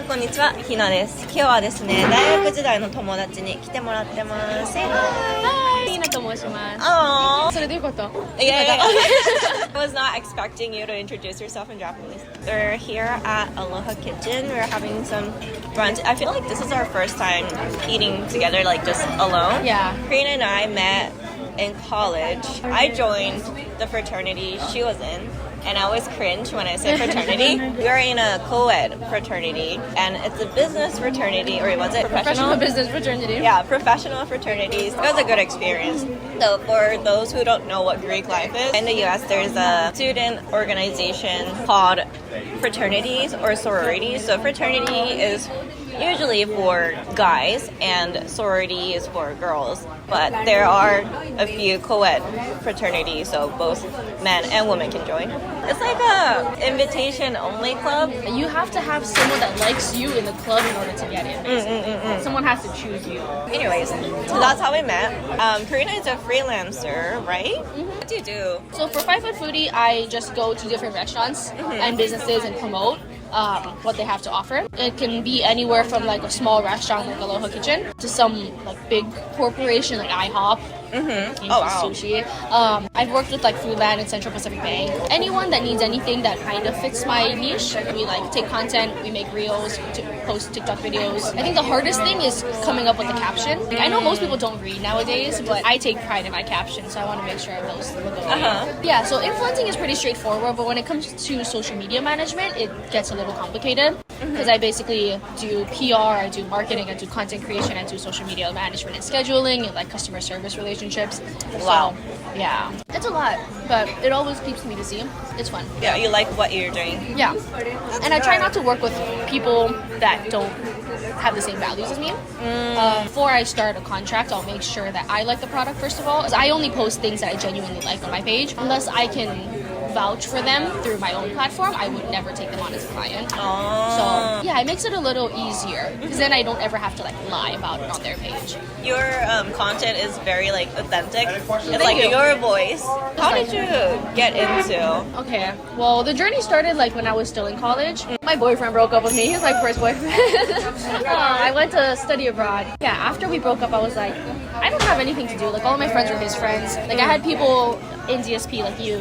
んこんにちは、ひなです。今日はですね、大学時代の友達に来てもらってます。はい、ひなと申します。Aww. それどういうこと？ Yeah. I was not expecting you to introduce yourself in Japanese. We're here at Aloha Kitchen. We're having some brunch. I feel like this is our first time eating together, like just alone. Yeah. Karina and I met in college. I joined the fraternity she was in. And I always cringe when I say fraternity. We are in a co-ed fraternity, and it's a business fraternity, or was it Professional business fraternity. Yeah, professional fraternities. It was a good experience. So for those who don't know what Greek life is, in the US there's a student organization called fraternities or sororities. So fraternity is usually for guys and sorority is for girls, but there are a few co-ed fraternities, so both men and women can join. It's like a invitation only club. You have to have someone that likes you in the club in order to get in. Someone has to choose you. Anyways, so that's how we met. Karina is a freelancer, right? What do you do? So for 5 Foot Foodie, I just go to different restaurants and businesses and promote what they have to offer. It can be anywhere from like a small restaurant like Aloha Kitchen to some like big corporation like IHOP. Sushi. I've worked with like Foodland and Central Pacific Bank. Anyone that needs anything that kind of fits my niche, we like take content, we make reels, post TikTok videos. I think the hardest thing is coming up with the caption. Like, I know most people don't read nowadays, but I take pride in my captions, so I want to make sure those look okay. Yeah, so influencing is pretty straightforward, but when it comes to social media management, it gets a little complicated. Because I basically do PR, I do marketing, I do content creation, I do social media management and scheduling, and like customer service relationships. Wow. So, yeah, it's a lot, but it always keeps me busy. It's fun. Yeah, you like what you're doing. Yeah. And I try not to work with people that don't have the same values as me. Before I start a contract, I'll make sure that I like the product first of all. Because I only post things that I genuinely like on my page. Unless I can vouch for them through my own platform, I would never take them on as a client. So yeah, it makes it a little easier because then I don't ever have to like lie about it on their page. Your content is very like authentic. It's like your voice. How did you get into? Okay, well the journey started like when I was still in college. My boyfriend broke up with me. He was my first boyfriend. I went to study abroad. Yeah, after we broke up, I was like, I don't have anything to do. Like all my friends were his friends. Like I had people in DSP like you,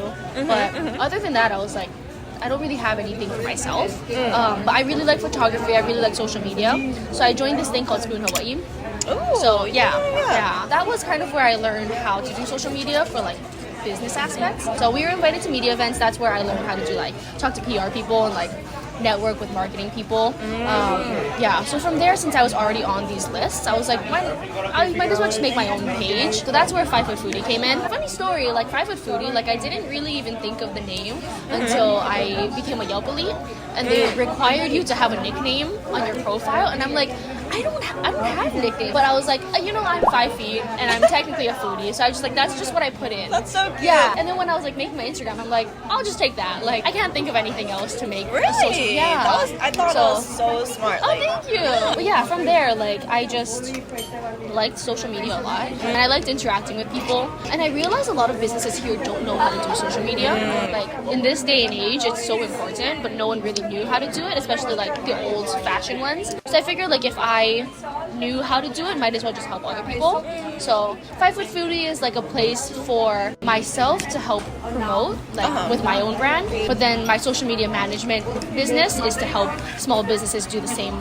but other than that, I was like, I don't really have anything for myself. But I really like photography. I really like social media. So I joined this thing called Spoon Hawaii. Ooh, So yeah, that was kind of where I learned how to do social media for like business aspects. So we were invited to media events. That's where I learned how to do like talk to PR people and like network with marketing people. Yeah, so from there, since I was already on these lists, I was like, I might as well just make my own page. So that's where 5 Foot Foodie came in. Funny story, like 5 Foot Foodie, like I didn't really even think of the name until I became a Yelp elite, and they required you to have a nickname on your profile, and I'm like, I don't have nicknames. But I was like, I'm 5 feet and I'm technically a foodie, so I was just like, that's just what I put in. That's so cute. Yeah, and then when I was like making my Instagram, I'm like, I'll just take that. Like I can't think of anything else to make. Really? Yeah. I thought that was so smart. Oh, thank you. But yeah, from there, like I just liked social media a lot, and I liked interacting with people. And I realized a lot of businesses here don't know how to do social media. Like in this day and age, it's so important, but no one really knew how to do it, especially like the old-fashioned ones. So I figured like if I knew how to do it, might as well just help other people. So 5 Foot Foodie is like a place for myself to help promote like with my own brand, but then my social media management business is to help small businesses do the same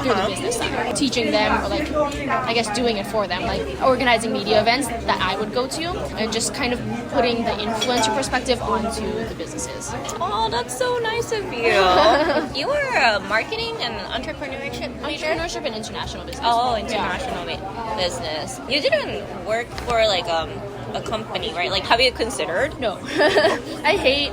through the business side, teaching them or like I guess doing it for them, like organizing media events that I would go to and just kind of putting the influencer perspective onto the businesses. Oh, that's so nice of you. You were marketing and entrepreneurship and international business. Oh, international business. You didn't work for like a company, right? Like, have you considered? No. I hate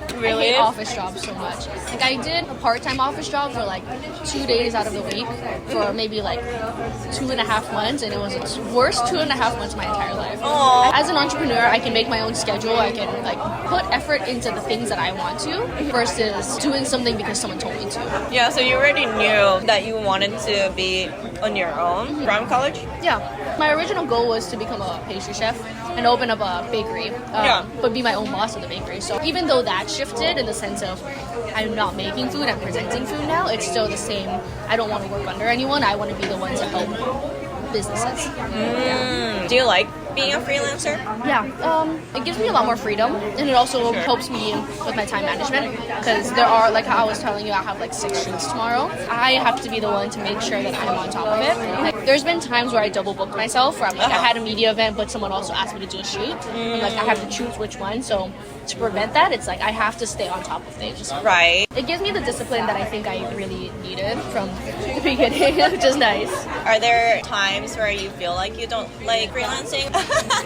office jobs so much. Like, I did a part-time office job for like 2 days out of the week for maybe like 2.5 months, and it was the worst 2.5 months of my entire life. Aww. As an entrepreneur, I can make my own schedule. I can like put effort into the things that I want to versus doing something because someone told me to. Yeah, so you already knew that you wanted to be on your own from college? Yeah. My original goal was to become a pastry chef and open up a bakery, but be my own boss of the bakery. So even though that shifted in the sense of I'm not making food, I'm presenting food now, it's still the same. I don't want to work under anyone. I want to be the one to help businesses. Do you like being a freelancer? Yeah, it gives me a lot more freedom, and it also helps me with my time management, because there are, like how I was telling you, I have like 6 shoots tomorrow. I have to be the one to make sure that I'm on top of it. Like, there's been times where I double booked myself, where I'm like, I had a media event, but someone also asked me to do a shoot, and like I have to choose which one. So to prevent that, it's like I have to stay on top of things. Right. It gives me the discipline that I think I really needed from the beginning, which is nice. Are there times where you feel like you don't like freelancing?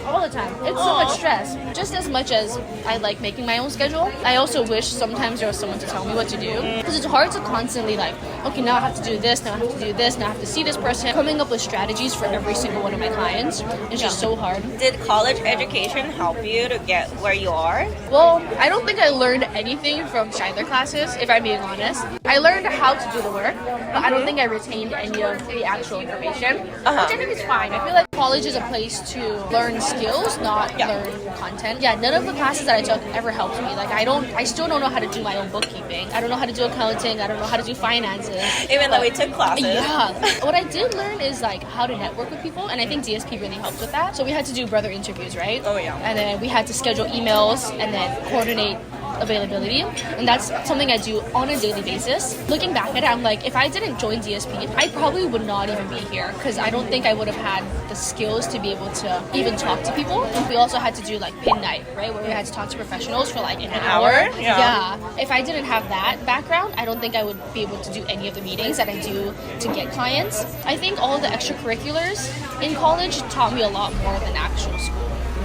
All the time. It's so much stress. Just as much as I like making my own schedule, I also wish sometimes there was someone to tell me what to do. Because it's hard to constantly like, okay, now I have to do this, now I have to do this, now I have to see this person. Coming up with strategies for every single one of my clients is just so hard. Did college education help you to get where you are? Well, I don't think I learned anything from Shiner classes, if I'm being honest. I learned how to do the work, but I don't think I retained any of the actual information, which I think is fine. I feel like college is a place to learn skills, not learn content. Yeah, none of the classes that I took ever helped me. Like I still don't know how to do my own bookkeeping. I don't know how to do accounting. I don't know how to do finances. Even though we took classes. Yeah. What I did learn is like how to network with people, and I think DSP really helped with that. So we had to do brother interviews, right? Oh yeah. And then we had to schedule emails and then coordinate availability, and that's something I do on a daily basis. Looking back at it, I'm like, if I didn't join DSP, I probably would not even be here, because I don't think I would have had the skills to be able to even talk to people. We also had to do like pin night, right, where we had to talk to professionals for like an hour. Yeah. If I didn't have that background, I don't think I would be able to do any of the meetings that I do to get clients. I think all the extracurriculars in college taught me a lot more than actual school.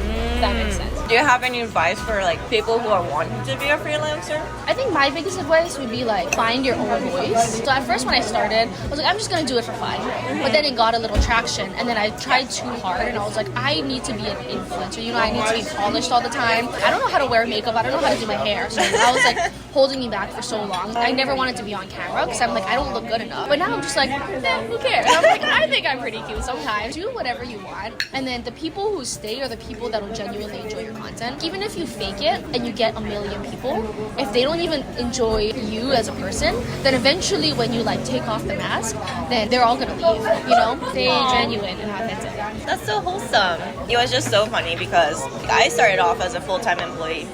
If that makes sense. Do you have any advice for like people who are wanting to be a freelancer? I think my biggest advice would be like find your own voice. So at first when I started, I was like, I'm just gonna do it for fun. But then it got a little traction, and then I tried too hard, and I was like, I need to be an influencer. You know, I need to be polished all the time. I don't know how to wear makeup. I don't know how to do my hair. So I was like holding me back for so long. I never wanted to be on camera because I'm like, I don't look good enough. But now I'm just like, who cares? I'm like, I think I'm pretty cute sometimes. Do whatever you want. And then the people who stay are the people that will genuinely enjoy your content. Even if you fake it and you get a million people, if they don't even enjoy you as a person, then eventually when you like take off the mask, then they're all gonna leave. You know, stay genuine and authentic. That's so wholesome. It was just so funny because I started off as a full-time employee,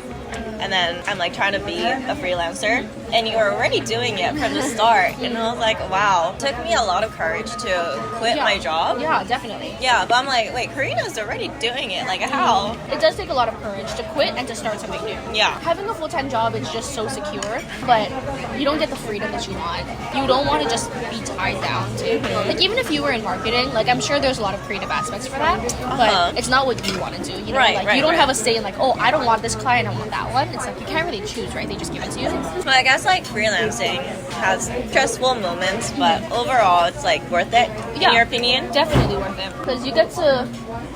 and then I'm like trying to be a freelancer, and you were already doing it from the start, and I was like, wow. It took me a lot of courage to quit my job. Yeah, definitely. Yeah, but I'm like, wait, Karina's already doing it, like how? It does take a lot of courage to quit and to start something new. Yeah. Having a full-time job is just so secure, but you don't get the freedom that you want. You don't want to just be tied down to. Like even if you were in marketing, like I'm sure there's a lot of creative aspects for that, but it's not what you want to do. You know, like you don't have a say in like, oh, I don't want this client, I want that one. It's like you can't really choose, right? They just give it to you. Well, I guess like freelancing has stressful moments, but overall it's like worth it, in your opinion? Definitely worth it, because you get to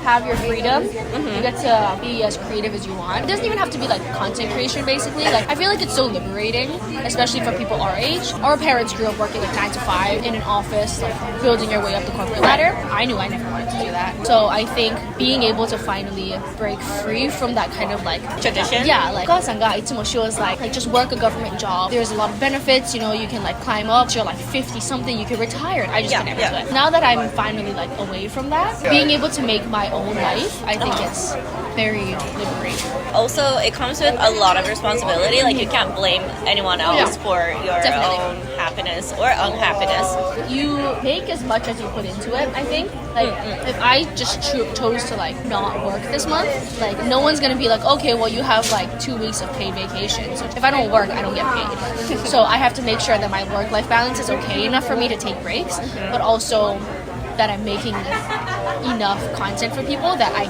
have your freedom. You get to be as creative as you want. It doesn't even have to be like content creation, basically. Like I feel like it's so liberating, especially for people our age. Our parents grew up working like 9 to 5 in an office, like building your way up the corporate ladder. I knew I never wanted to do that. So I think being able to finally break free from that kind of like tradition. Yeah, like she was like just work a government job. There's a lot of benefits, you know, you can like climb up to you're like 50 something, you can retire. I just could never do it. Now that I'm finally like away from that, being able to make my own life, I think it's very liberating. Also, it comes with a lot of responsibility. Like you can't blame anyone else for your own happiness or unhappiness. You make as much as you put into it, I think. Like if I just chose to like not work this month, like no one's gonna be like, okay, well you have like 2 weeks of paid vacation. So if I don't work, I don't get paid. So I have to make sure that my work-life balance is okay enough for me to take breaks, but also that I'm making enough content for people that I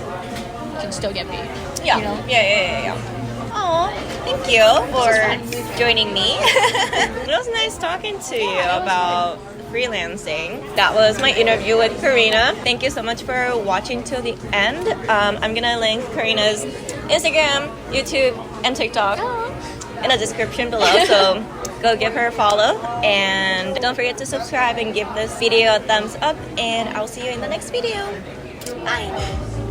can still get paid. Yeah, you know? yeah. Oh, thank you for joining me. It was nice talking to you about freelancing. That was my interview with Karina. Thank you so much for watching till the end. I'm gonna link Karina's Instagram, YouTube, and TikTok in the description below, so go give her a follow, and don't forget to subscribe and give this video a thumbs up, and I'll see you in the next video. 愛